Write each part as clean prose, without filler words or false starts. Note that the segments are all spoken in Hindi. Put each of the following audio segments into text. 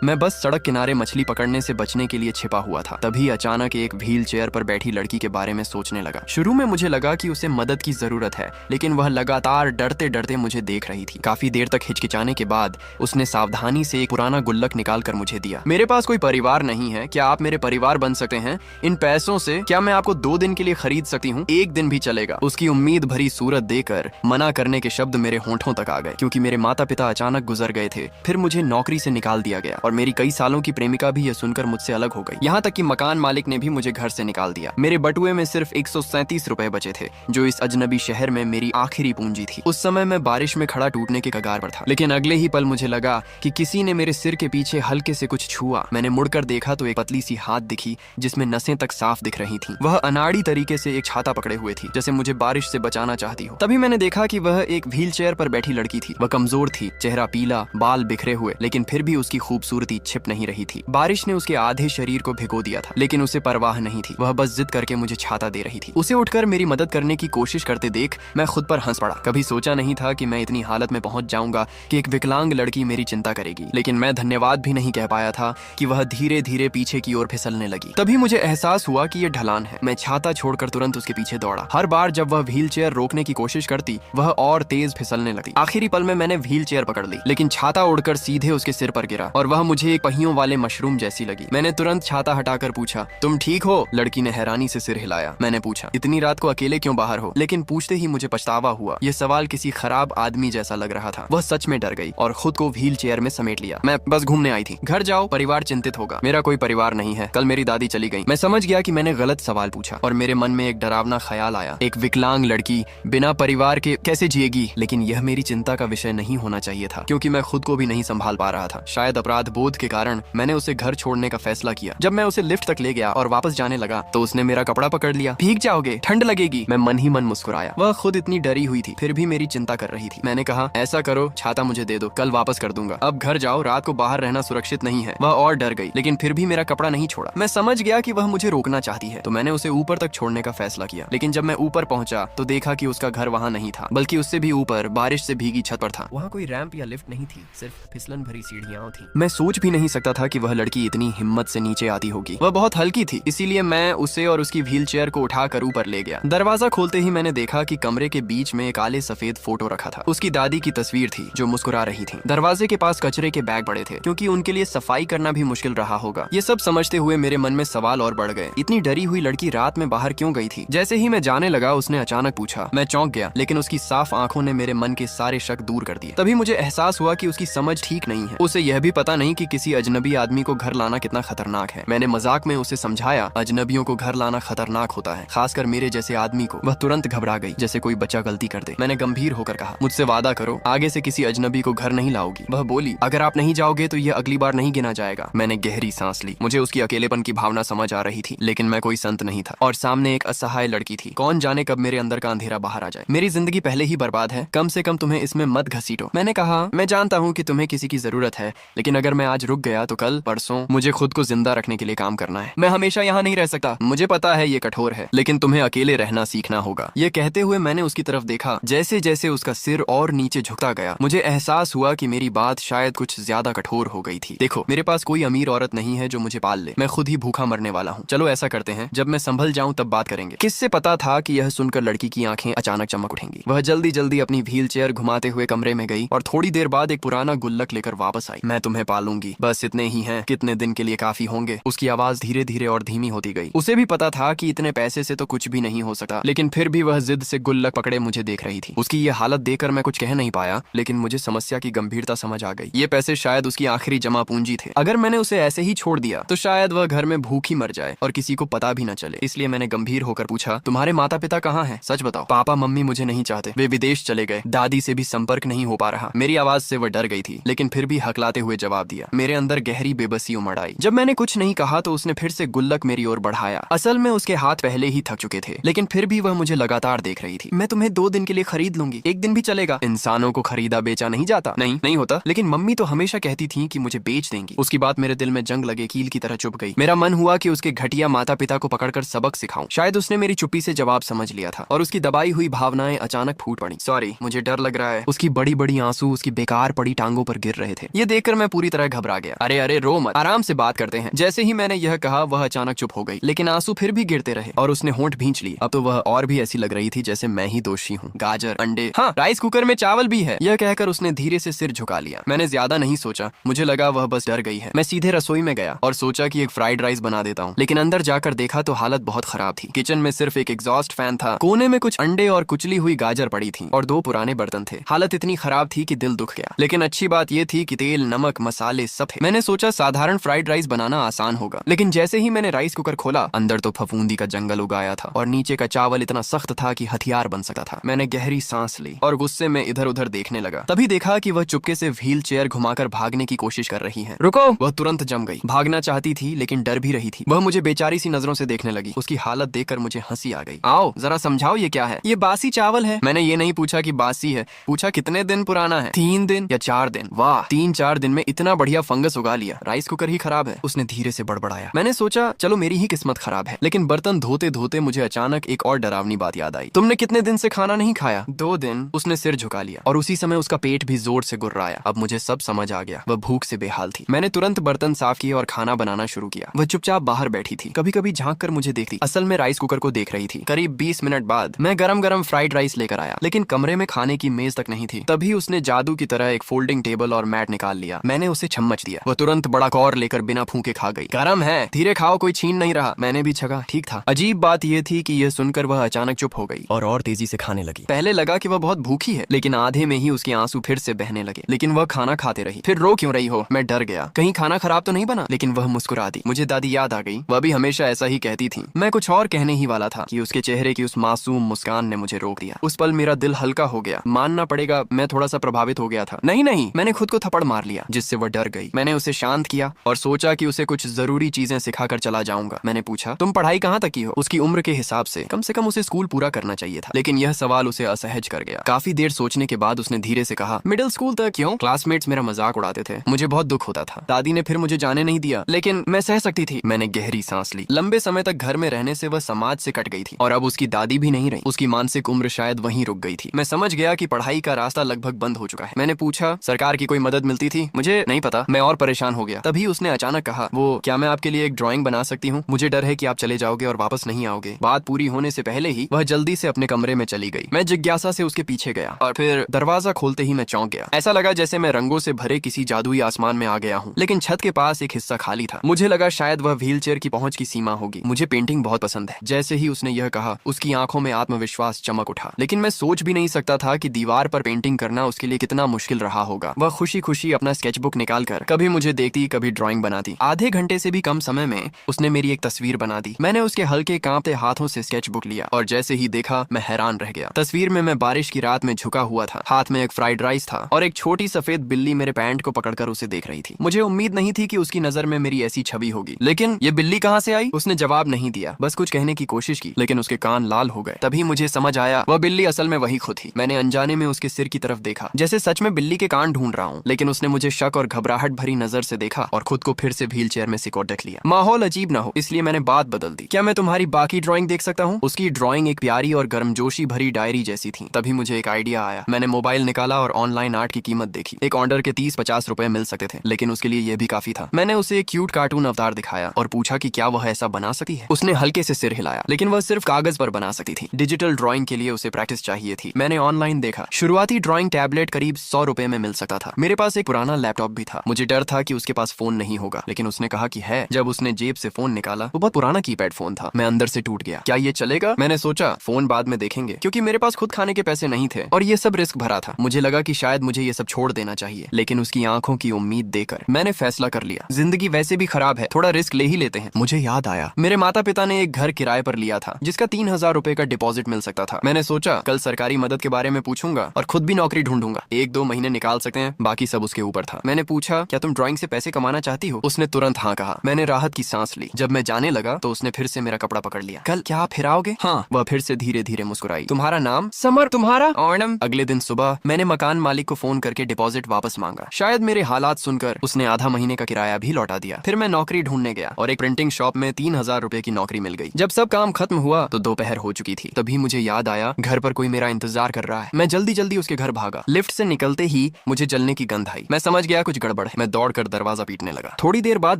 मैं बस सड़क किनारे मछली पकड़ने से बचने के लिए छिपा हुआ था। तभी अचानक एक व्हील चेयर पर बैठी लड़की के बारे में सोचने लगा। शुरू में मुझे लगा कि उसे मदद की जरूरत है, लेकिन वह लगातार डरते डरते मुझे देख रही थी। काफी देर तक हिचकिचाने के बाद उसने सावधानी से एक पुराना गुल्लक निकाल कर मुझे दिया। मेरे पास कोई परिवार नहीं है, क्या आप मेरे परिवार बन सकते हैं? इन पैसों से क्या मैं आपको 2 दिन के लिए खरीद सकती हूँ? 1 दिन भी चलेगा। उसकी उम्मीद भरी सूरत देकर मना करने के शब्द मेरे होंठों तक आ गए, क्योंकि मेरे माता पिता अचानक गुजर गए थे। फिर मुझे नौकरी से निकाल दिया गया और मेरी कई सालों की प्रेमिका भी यह सुनकर मुझसे अलग हो गई। यहाँ तक कि मकान मालिक ने भी मुझे घर से निकाल दिया। मेरे बटुए में सिर्फ 137 रुपए बचे थे, जो इस अजनबी शहर में मेरी आखिरी पूंजी थी। उस समय मैं बारिश में खड़ा टूटने के कगार पर था, लेकिन अगले ही पल मुझे लगा कि किसी ने मेरे सिर के पीछे हल्के से कुछ छुआ। मैंने मुड़कर देखा तो एक पतली सी हाथ दिखी, जिसमें नसें तक साफ दिख रही थीं। वह अनाड़ी तरीके से एक छाता पकड़े हुए थी, जैसे मुझे बारिश से बचाना चाहती हो। तभी मैंने देखा कि वह एक व्हील चेयर पर बैठी लड़की थी। वह कमजोर थी, चेहरा पीला, बाल बिखरे हुए, लेकिन फिर भी उसकी खूबसूरती छिप नहीं रही थी। बारिश ने उसके आधे शरीर को भिगो दिया था, लेकिन उसे परवाह नहीं थी। वह बस जिद करके मुझे छाता दे रही थी। उसे उठकर मेरी मदद करने की कोशिश करते देख मैं खुद पर हंस पड़ा। कभी सोचा नहीं था कि मैं इतनी हालत में पहुंच जाऊंगा कि एक विकलांग लड़की मेरी चिंता करेगी। लेकिन मैं धन्यवाद भी नहीं कह पाया था कि वह धीरे धीरे पीछे की ओर फिसलने लगी। तभी मुझे एहसास हुआ कि यह ढलान है। मैं छाता छोड़कर तुरंत उसके पीछे दौड़ा। हर बार जब वह व्हील चेयर रोकने की कोशिश करती, वह और तेज फिसलने लगती। आखिरी पल में मैंने व्हील चेयर पकड़ ली, लेकिन छाता उड़कर सीधे उसके सिर पर गिरा और वह मुझे एक पहियों वाले मशरूम जैसी लगी। मैंने तुरंत छाता हटाकर पूछा, तुम ठीक हो? लड़की ने हैरानी से सिर हिलाया। मैंने पूछा, इतनी रात को अकेले क्यों बाहर हो? लेकिन पूछते ही मुझे पछतावा हुआ। यह सवाल किसी खराब आदमी जैसा लग रहा था। वह सच में डर गई और खुद को व्हील चेयर में समेट लिया। मैं बस घूमने आई थी। घर जाओ, परिवार चिंतित होगा। मेरा कोई परिवार नहीं है। कल मेरी दादी चली गई। मैं समझ गया कि मैंने गलत सवाल पूछा और मेरे मन में एक डरावना ख्याल आया। एक विकलांग लड़की बिना परिवार के कैसे जिएगी? लेकिन यह मेरी चिंता का विषय नहीं होना चाहिए था, क्योंकि मैं खुद को भी नहीं संभाल पा रहा था। शायद अपराध बोध के कारण मैंने उसे घर छोड़ने का फैसला किया। जब मैं उसे लिफ्ट तक ले गया और वापस जाने लगा तो उसने मेरा कपड़ा पकड़ लिया। भीग जाओगे, ठंड लगेगी। मैं मन ही मन मुस्कुराया। वह खुद इतनी डरी हुई थी, फिर भी मेरी चिंता कर रही थी। मैंने कहा, ऐसा करो, छाता मुझे दे दो, कल वापस कर दूंगा। अब घर जाओ, रात को बाहर रहना सुरक्षित नहीं है। वह और डर गई, लेकिन फिर भी मेरा कपड़ा नहीं छोड़ा। मैं समझ गया कि वह मुझे रोकना चाहती है, तो मैंने उसे ऊपर तक छोड़ने का फैसला किया। लेकिन जब मैं ऊपर पहुंचा तो देखा कि उसका घर वहां नहीं था, बल्कि उससे भी ऊपर बारिश से भीगी छत पर था। वहां कोई रैंप या लिफ्ट नहीं थी, सिर्फ फिसलन भरी सीढ़ियां थी। मैं सोच भी नहीं सकता था कि वह लड़की इतनी हिम्मत से नीचे आती होगी। वह बहुत हल्की थी, इसीलिए मैं उसे और उसकी व्हील चेयर को उठाकर ऊपर ले गया। दरवाजा खोलते ही मैंने देखा कि कमरे के बीच में एक काले सफेद फोटो रखा था। उसकी दादी की तस्वीर थी, जो मुस्कुरा रही थी। दरवाजे के पास कचरे के बैग पड़े थे, क्योंकि उनके लिए सफाई करना भी मुश्किल रहा होगा। ये सब समझते हुए मेरे मन में सवाल और बढ़ गए। इतनी डरी हुई लड़की रात में बाहर क्यों गई थी? जैसे ही मैं जाने लगा, उसने अचानक पूछा। मैं चौंक गया, लेकिन उसकी साफ आंखों ने मेरे मन के सारे शक दूर कर दिए। तभी मुझे एहसास हुआ कि उसकी समझ ठीक नहीं है। उसे यह भी पता नहीं कि किसी अजनबी आदमी को घर लाना कितना खतरनाक है। मैंने मजाक में उसे समझाया, अजनबियों को घर लाना खतरनाक होता है, खासकर मेरे जैसे आदमी को। वह तुरंत घबरा गई, जैसे कोई बच्चा गलती कर दे। मैंने गंभीर होकर कहा, मुझसे वादा करो, आगे से किसी अजनबी को घर नहीं लाओगी। वह बोली, अगर आप नहीं जाओगे तो यह अगली बार नहीं गिना जाएगा। मैंने गहरी सांस ली। मुझे उसकी अकेलेपन की भावना समझ आ रही थी, लेकिन मैं कोई संत नहीं था और सामने एक असहाय लड़की थी। कौन जाने कब मेरे अंदर का अंधेरा बाहर आ जाए। मेरी जिंदगी पहले ही बर्बाद है, कम से कम तुम्हें इसमें मत घसीटो। मैंने कहा, मैं जानता हूँ कि तुम्हें किसी की जरूरत है, लेकिन अगर मैं आज रुक गया तो कल परसों मुझे खुद को जिंदा रखने के लिए काम करना है। मैं हमेशा यहाँ नहीं रह सकता। मुझे पता है ये कठोर है, लेकिन तुम्हें अकेले रहना सीखना होगा। ये कहते हुए मैंने उसकी तरफ देखा। जैसे जैसे उसका सिर और नीचे झुकता गया, मुझे एहसास हुआ कि मेरी बात शायद कुछ ज्यादा कठोर हो गई थी। देखो, मेरे पास कोई अमीर औरत नहीं है जो मुझे पाल ले। मैं खुद ही भूखा मरने वाला हूँ। चलो ऐसा करते हैं, जब मैं संभल जाऊं तब बात करेंगे। किससे पता था कि यह सुनकर लड़की की आंखें अचानक चमक उठेंगी। वह जल्दी जल्दी अपनी व्हील चेयर घुमाते हुए कमरे में गई और थोड़ी देर बाद एक पुराना गुल्लक लेकर वापस आई। मैं तुम्हें पालूंगी, बस इतने ही हैं, कितने दिन के लिए काफी होंगे। उसकी आवाज धीरे धीरे और धीमी होती गई। उसे भी पता था कि इतने पैसे से तो कुछ भी नहीं हो सकता, लेकिन फिर भी वह जिद से गुल्लक पकड़े मुझे देख रही थी। उसकी ये हालत देखकर मैं कुछ कह नहीं पाया, लेकिन मुझे समस्या की गंभीरता समझ आ गई। ये पैसे शायद उसकी आखिरी जमा पूंजी थे। अगर मैंने उसे ऐसे ही छोड़ दिया तो शायद वह घर में भूखी मर जाए और किसी को पता भी न चले। इसलिए मैंने गंभीर होकर पूछा, तुम्हारे माता पिता कहाँ हैं? सच बताओ। पापा मम्मी मुझे नहीं चाहते, वे विदेश चले गए। दादी से भी संपर्क नहीं हो पा रहा। मेरी आवाज से वह डर गई थी, लेकिन फिर भी हकलाते हुए जवाब दिया। मेरे अंदर गहरी बेबसी उमड़ आई। जब मैंने कुछ नहीं कहा तो उसने फिर से गुल्लक मेरी ओर बढ़ाया। असल में उसके हाथ पहले ही थक चुके थे, लेकिन फिर भी वह मुझे लगातार देख रही थी। मैं तुम्हें 2 दिन के लिए खरीद लूंगी, 1 दिन भी चलेगा। इंसानों को खरीदा बेचा नहीं जाता। नहीं होता, लेकिन मम्मी तो हमेशा कहती थी कि मुझे बेच देंगी। उसकी बात मेरे दिल में जंग लगे कील की तरह चुभ गई। मेरा मन हुआ कि उसके घटिया माता पिता को पकड़कर सबक सिखाऊं। शायद उसने मेरी चुप्पी से जवाब समझ लिया था और उसकी दबाई हुई भावनाएं अचानक फूट पड़ी। सॉरी, मुझे डर लग रहा है। उसकी बड़ी बड़ी आंसू उसकी बेकार पड़ी टांगों पर गिर रहे थे। ये देखकर मैं पूरी तरह घबरा गया। अरे अरे रो मत, आराम से बात करते हैं। जैसे ही मैंने यह कहा वह अचानक चुप हो गई, लेकिन आंसू फिर भी गिरते रहे और उसने होंठ भींच ली। अब तो वह और भी ऐसी लग रही थी जैसे मैं ही दोषी हूँ। गाजर, अंडे, हाँ राइस कुकर में चावल भी है, यह कहकर उसने धीरे से सिर झुका लिया। मैंने ज्यादा नहीं सोचा, मुझे लगा वह बस डर गई है। मैं सीधे रसोई में गया और सोचा कि एक फ्राइड राइस बना देता हूँ, लेकिन अंदर जाकर देखा तो हालत बहुत खराब थी। किचन में सिर्फ एक एग्जॉस्ट फैन था, कोने में कुछ अंडे और कुचली हुई गाजर पड़ी थी और 2 पुराने बर्तन थे। हालत इतनी खराब थी कि दिल दुख गया, लेकिन अच्छी बात यह थी कि तेल, नमक, मसाले सब थे। मैंने सोचा साधारण फ्राइड राइस बनाना आसान होगा, लेकिन जैसे ही मैंने राइस कुकर खोला अंदर तो फफूंदी का जंगल उगाया था और नीचे का चावल इतना सख्त था कि हथियार बन सकता था। मैंने गहरी सांस ली और गुस्से में इधर उधर देखने लगा। तभी देखा कि वह चुपके से व्हील चेयर घुमाकर भागने की कोशिश कर रही है। रुको! वह तुरंत जम गई। भागना चाहती थी लेकिन डर भी रही थी। वह मुझे बेचारी सी नजरों से देखने लगी। उसकी हालत देखकर मुझे हंसी आ गई। आओ जरा समझाओ ये क्या है। ये बासी चावल है। मैंने ये नहीं पूछा कि बासी है, पूछा कितने दिन पुराना है। 3 दिन या 4 दिन। वाह, 3-4 दिन में इतना बढ़िया फंगस उगा लिया। राइस कुकर ही खराब है, उसने धीरे से बड़बड़ाया। मैंने सोचा चलो मेरी ही किस्मत खराब है, लेकिन बर्तन धोते धोते मुझे अचानक एक और डरावनी बात याद आई। तुमने कितने दिन से खाना नहीं खाया? 2 दिन। उसने सिर झुका लिया और उसी समय उसका पेट भी जोर से गुर्राया। अब मुझे सब समझ आ गया, वह भूख से बेहाल थी। मैंने तुरंत बर्तन साफ किए और खाना बनाना शुरू किया। वह चुपचाप बाहर बैठी थी, कभी कभी झांक कर मुझे देखती। असल में राइस कुकर को देख रही थी। करीब 20 मिनट बाद मैं गरम गरम फ्राइड राइस लेकर आया, लेकिन कमरे में खाने की मेज तक नहीं थी। तभी उसने जादू की तरह एक फोल्डिंग टेबल और मैट निकाल लिया। मैंने उसे चम्मच दिया, वह तुरंत बड़ा कौर लेकर बिना फूके खा गई। गरम है, धीरे खाओ, कोई छीन नहीं रहा। मैंने भी छका, ठीक था। अजीब बात यह थी कि यह सुनकर वह अचानक चुप हो गई और तेजी से खाने लगी। पहले लगा कि वह बहुत भूखी है, लेकिन आधे में ही उसके आंसू फिर से बहने लगे। लेकिन वह खाना खाते रही। फिर रो क्यों रही हो? मैं डर गया, कहीं खाना खराब तो नहीं बना। लेकिन वह मुस्कुरा दी। मुझे दादी याद आ गई, वह भी हमेशा ऐसा ही कहती थी। मैं कुछ और कहने ही वाला था कि उसके चेहरे की उस मासूम मुस्कान ने मुझे रोक दिया। उस पल मेरा दिल हल्का हो गया। मानना पड़ेगा मैं थोड़ा सा प्रभावित हो गया था। नहीं, मैंने खुद को थप्पड़ मार लिया, जिससे वह डर गई। मैंने उसे शांत किया और सोचा कि उसे कुछ जरूरी चीजें सिखाकर चला जाऊंगा। मैंने पूछा, तुम पढ़ाई कहाँ तक की हो? उसकी उम्र के हिसाब से कम उसे स्कूल पूरा करना चाहिए था, लेकिन यह सवाल उसे असहज कर गया। काफी देर सोचने के बाद उसने धीरे से कहा, मिडिल स्कूल तक। क्यों? क्लासमेट्स मेरा मजाक उड़ाते थे, मुझे बहुत दुख होता था। दादी ने फिर मुझे जाने नहीं दिया, लेकिन मैं सह सकती थी। मैंने गहरी सांस ली। लंबे समय तक घर में रहने से वह समाज से कट गई थी और अब उसकी दादी भी नहीं रही। उसकी मानसिक उम्र शायद वहीं रुक गई थी। मैं समझ गया कि पढ़ाई का रास्ता लगभग बंद हो चुका है। मैंने पूछा, सरकार की कोई मदद मिलती थी? मुझे नहीं पता। मैं और परेशान हो गया। तभी उसने अचानक कहा, वो क्या मैं आपके लिए एक ड्राइंग बना सकती हूँ? मुझे डर है कि आप चले जाओगे और वापस नहीं आओगे। बात पूरी होने से पहले ही वह जल्दी से अपने कमरे में चली गई। मैं जिज्ञासा से उसके पीछे गया और फिर दरवाजा खोलते ही मैं चौंक गया। ऐसा लगा जैसे मैं रंगों से भरे किसी जादुई आसमान में आ गया हूँ, लेकिन छत के पास एक हिस्सा खाली था। मुझे लगा शायद वह व्हील चेयर की पहुंच की सीमा होगी। मुझे पेंटिंग बहुत पसंद है। जैसे ही उसने यह कहा, उसकी आंखों में आत्मविश्वास चमक उठा। लेकिन मैं सोच भी नहीं सकता था कि दीवार पर पेंटिंग करना उसके लिए कितना मुश्किल रहा होगा। वह खुशी खुशी अपना स्केचबुक निकालकर कभी मुझे देखती, कभी ड्राइंग बनाती। आधे घंटे से भी कम समय में उसने मेरी एक तस्वीर बना दी। मैंने उसके हल्के कांपते हाथों से स्केचबुक लिया और जैसे ही देखा मैं हैरान रह गया। तस्वीर में मैं बारिश की रात में झुका हुआ था, हाथ में एक फ्राइड राइस था और एक छोटी सफेद बिल्ली मेरे पैंट को पकड़कर उसे देख रही थी। मुझे उम्मीद नहीं थी कि उसकी नजर में मेरी ऐसी छवि होगी। लेकिन ये बिल्ली कहाँ से आई? उसने जवाब नहीं दिया, बस कुछ कहने की कोशिश की, लेकिन उसके कान लाल हो गए। तभी मुझे समझ आया, वह बिल्ली असल में वही खुद थी। मैंने अनजाने में उसके सिर की तरफ देखा, जैसे सच में बिल्ली के कान ढूंढ रहा हूँ। लेकिन उसने मुझे शक और घबराहट भरी नजर से देखा और खुद को फिर से व्हील चेयर में सिकोड़ रख लिया। माहौल अजीब ना हो इसलिए मैंने बात बदल दी। क्या मैं तुम्हारी बाकी ड्राइंग देख सकता हूँ? उसकी ड्राइंग एक प्यारी और गर्मजोशी भरी डायरी जैसी थी। तभी मुझे एक आइडिया आया। मैंने मोबाइल निकाला और ऑनलाइन आर्ट की कीमत देखी। एक ऑर्डर के 30-50 रुपए मिल सकते थे, लेकिन उसके लिए यह भी काफी था। मैंने उसे एक क्यूट कार्टून अवतार दिखाया और पूछा कि क्या वह ऐसा बना सकती है। उसने हल्के से सिर हिलाया, लेकिन वह सिर्फ कागज पर बना सकती थी। डिजिटल ड्राइंग के लिए उसे प्रैक्टिस चाहिए थी। मैंने ऑनलाइन देखा, शुरुआती ड्राइंग टैबलेट करीब 100 रुपए में मिल सकता था। मेरे पास एक पुराना लैपटॉप भी था। मुझे डर था कि उसके पास फोन नहीं होगा, लेकिन उसने कहा कि है। जब उसने जेब से फोन निकाला, वो बहुत पुराना कीपैड फोन था। मैं अंदर से टूट गया। क्या ये चलेगा? मैंने सोचा फोन बाद में देखेंगे, क्योंकि मेरे पास खुद खाने के पैसे नहीं थे और ये सब रिस्क भरा था। मुझे लगा कि शायद मुझे ये सब छोड़ देना चाहिए, लेकिन उसकी आंखों की उम्मीद देकर मैंने फैसला कर लिया, जिंदगी वैसे भी खराब है, थोड़ा रिस्क ले ही लेते हैं। मुझे याद आया, मेरे माता पिता ने एक घर किराए पर लिया था जिसका 3000 रुपए का डिपॉजिट मिल सकता था। मैंने सोचा कल सरकारी मदद के बारे में पूछूंगा और खुद भी नौकरी ढूंढूंगा। 1-2 महीने निकाल सकते हैं, बाकी सब उसके ऊपर था। मैंने पूछा, क्या तुम ड्राइंग से पैसे कमाना चाहती हो? उसने तुरंत हाँ कहा। मैंने राहत की सांस ली। जब मैं जाने लगा तो उसने फिर से मेरा कपड़ा पकड़ लिया। कल क्या आप फिर आओगे? हाँ। वह फिर से धीरे धीरे मुस्कुराई। तुम्हारा नाम? समर। तुम्हारा? ओणम। अगले दिन सुबह मैंने मकान मालिक को फोन करके डिपॉजिट वापस मांगा। शायद मेरे हालात सुनकर उसने आधा महीने का किराया भी लौटा दिया। फिर मैं नौकरी ढूंढने गया और एक प्रिंटिंग शॉप में 3000 रुपए की नौकरी मिल गई। जब सब काम खत्म हुआ तो दोपहर हो चुकी थी। तभी मुझे याद आया, घर पर कोई मेरा इंतजार कर रहा है। मैं जल्दी जल्दी उसके घर भागा। लिफ्ट से निकलते ही मुझे जलने की गंध आई। मैं समझ गया कुछ गड़बड़ गड़बड़ है। मैं दौड़कर दरवाजा पीटने लगा। थोड़ी देर बाद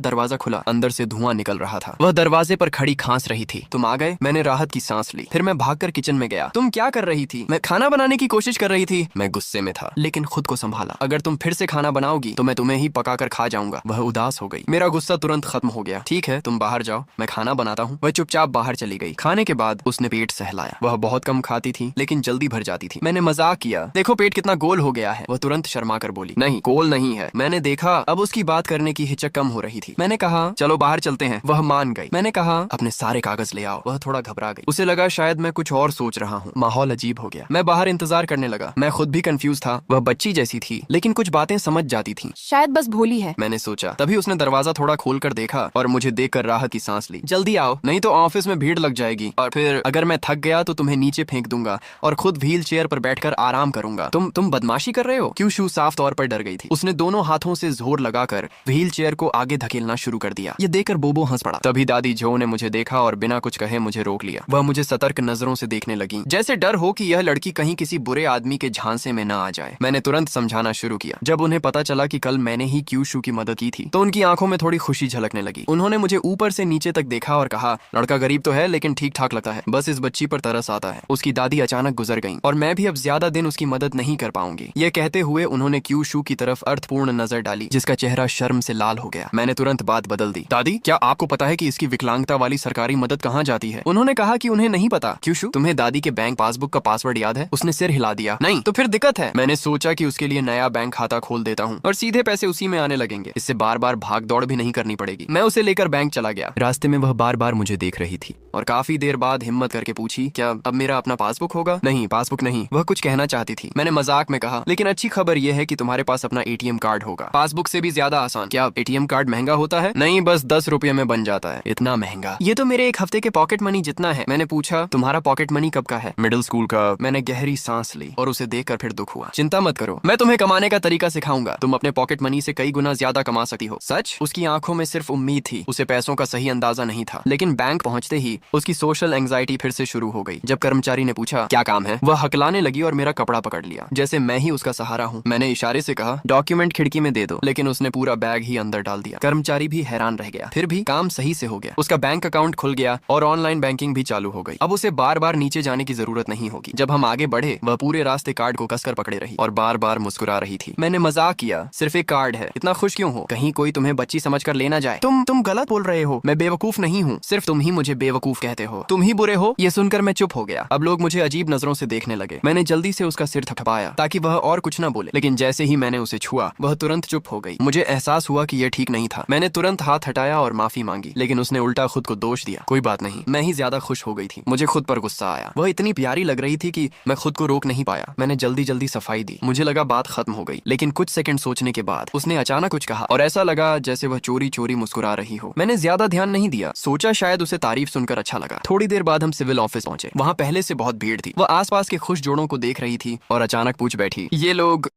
दरवाजा खुला, अंदर से धुआं निकल रहा था। वह दरवाजे पर खड़ी खांस रही थी। तुम आ गए। मैंने राहत की सांस ली। फिर मैं भागकर किचन में गया। तुम क्या कर रही थी? मैं खाना बनाने की कोशिश कर रही थी। मैं गुस्से में था, लेकिन खुद को संभाला। अगर तुम फिर से खाना बनाओगी तो मैं तुम्हें ही पकाकर खा जाऊंगा। वह उदास हो गई। मेरा गुस्सा तुरंत खत्म हो गया। ठीक है, तुम बाहर जाओ, मैं खाना बनाता हूँ। वह चुपचाप बाहर चली गई। खाने के बाद उसने पेट सहलाया। वह बहुत कम खाती थी, लेकिन जल्दी भर जाती थी। मैंने मजाक किया, देखो पेट कितना गोल हो गया है। वह तुरंत शर्मा कर बोली, नहीं गोल नहीं है। मैंने देखा। अब उसकी बात करने की हिचक कम हो रही थी। मैंने कहा चलो बाहर चलते हैं। वह मान गई। मैंने कहा अपने सारे कागज ले आओ। वह थोड़ा घबरा गई। उसे लगा शायद मैं कुछ और सोच रहा हूँ। माहौल अजीब हो गया। मैं बाहर इंतजार करने लगा। मैं खुद भी कंफ्यूज था। वह बच्ची जैसी थी, लेकिन कुछ बातें समझ जाती थी। शायद बस भोली है, मैंने सोचा। तभी उसने दरवाजा थोड़ा खोलकर देखा और मुझे देखकर राहत की सांस ली। जल्दी आओ, नहीं तो ऑफिस में भीड़ लग जाएगी, और फिर अगर मैं थक गया तो तुम्हें नीचे फेंक दूंगा और खुद व्हील चेयर पर बैठकर आराम करूंगा। तुम बदमाशी कर रहे हो? क्यूशू साफ तौर पर डर गई थी। उसने दोनों हाथों से जोर लगाकर व्हील चेयर को आगे धकेलना शुरू कर दिया। ये देखकर बोबो हंस पड़ा। तभी दादी जो ने मुझे देखा और बिना कुछ कहे मुझे रोक लिया। वह मुझे सतर्क नजरों से देखने लगी, जैसे डर हो कि यह लड़की कहीं किसी बुरे आदमी के झांसे में न आ जाए। मैंने तुरंत समझाना शुरू किया। जब उन्हें पता चला कि कल मैंने ही क्यूशू की मदद की थी तो उनकी आंखों में थोड़ी खुशी झलकने लगी। उन्होंने मुझे ऊपर से नीचे तक देखा और कहा, लड़का गरीब तो है लेकिन ठीक ठाक लगता है, बस इस बच्ची पर तरस आता है। उसकी दादी अचानक गुजर गईं और मैं भी अब ज्यादा दिन उसकी मदद नहीं कर पाऊंगी। यह कहते हुए उन्होंने क्यूशू की तरफ अर्थपूर्ण नजर डाली, जिसका चेहरा शर्म से लाल हो गया। मैंने तुरंत बात बदल दी। दादी, क्या आपको पता है कि इसकी विकलांगता वाली सरकारी मदद कहाँ जाती है? उन्होंने कहा कि उन्हें नहीं पता। क्यूशू, तुम्हें दादी के बैंक पासबुक का पासवर्ड याद है? उसने सिर हिला दिया। नहीं, तो फिर दिक्कत है। मैंने सोचा कि उसके लिए नया बैंक खाता खोल देता हूँ और सीधे पैसे उसी में आने लगेंगे। इससे बार बार भाग दौड़ भी नहीं करनी पड़ेगी। मैं उसे लेकर बैंक चला गया। रास्ते में वह बार बार मुझे देख रही थी और काफी देर बाद हिम्मत करके पूछी, क्या अब मेरा अपना पासबुक होगा? नहीं, पासबुक नहीं। वह कुछ कहना चाहती थी। मैंने मजाक में कहा, लेकिन अच्छी खबर यह है कि तुम्हारे पास अपना एटीएम कार्ड होगा। पासबुक से भी ज्यादा आसान। क्या एटीएम कार्ड महंगा होता है? नहीं, बस 10 रुपये में बन जाता है। इतना महंगा? ये तो मेरे एक हफ्ते के पॉकेट मनी जितना है। मैंने पूछा, तुम्हारा पॉकेट मनी कब का है? मिडिल स्कूल का। मैंने गहरी सांस ली और उसे देखकर फिर दुख हुआ। चिंता मत करो, मैं तुम्हें कमाने का तरीका सिखाऊंगा। तुम अपने पॉकेट मनी से कई गुना ज्यादा कमा सकती हो। सच? उसकी आंखों में सिर्फ उम्मीद थी। उसे पैसों का सही अंदाजा नहीं था। लेकिन बैंक पहुंचते ही उसकी सोशल एंजाइटी फिर से शुरू हो गई। जब कर्मचारी ने पूछा, क्या काम है, वह हकलाने लगी और मेरा कपड़ा पकड़ लिया, जैसे मैं ही उसका सहारा हूँ। मैंने इशारे से कहा, डॉक्यूमेंट खिड़की में दे दो, लेकिन उसने पूरा बैग ही अंदर डाल दिया। कर्मचारी भी हैरान रह गया। फिर भी काम सही से हो गया। उसका बैंक अकाउंट खुल गया और ऑनलाइन बैंकिंग भी चालू हो गई। अब उसे बार बार नीचे जाने की जरूरत नहीं होगी। जब हम आगे बढ़े, वह पूरे रास्ते कार्ड को कसकर पकड़े रही और बार बार मुस्कुरा रही थी। मैंने मजाक किया, सिर्फ एक कार्ड है, इतना खुश क्यों हो? कहीं कोई तुम्हें बच्ची समझकर ले ना जाए। तुम गलत बोल रहे हो। मैं बेवकूफ नहीं हूँ, सिर्फ तुम ही मुझे बेवकूफ कहते हो। तुम ही बुरे हो। ये सुनकर मैं चुप हो गया। अब लोग मुझे अजीब नजरों से देखने लगे। मैंने जल्दी से उसका सिर थपथपाया ताकि वह और कुछ ना बोले, लेकिन जैसे ही मैंने उसे छुआ, वह तुरंत चुप हो गई। मुझे एहसास हुआ कि यह ठीक नहीं था। मैंने तुरंत हाथ हटाया और माफी मांगी, लेकिन उसने उल्टा खुद को दोष दिया। कोई बात नहीं, मैं ही ज्यादा खुश हो गई थी। मुझे खुद पर गुस्सा आया। वह इतनी प्यारी लग रही थी कि मैं खुद को रोक नहीं पाया। मैंने जल्दी जल्दी सफाई दी। मुझे लगा बात खत्म हो गई, लेकिन कुछ सेकंड सोचने के बाद उसने अचानक कुछ कहा और ऐसा लगा जैसे वह चोरी चोरी मुस्कुरा रही हो। मैंने ज्यादा ध्यान नहीं दिया, सोचा शायद उसे तारीफ सुनकर अच्छा लगा। थोड़ी देर बाद हम सिविल ऑफिस पहुंचे। वहां पहले से बहुत भीड़ थी। वह आसपास के खुश जोड़ों को देख रही थी और अचानक पूछ बैठी, ये लोग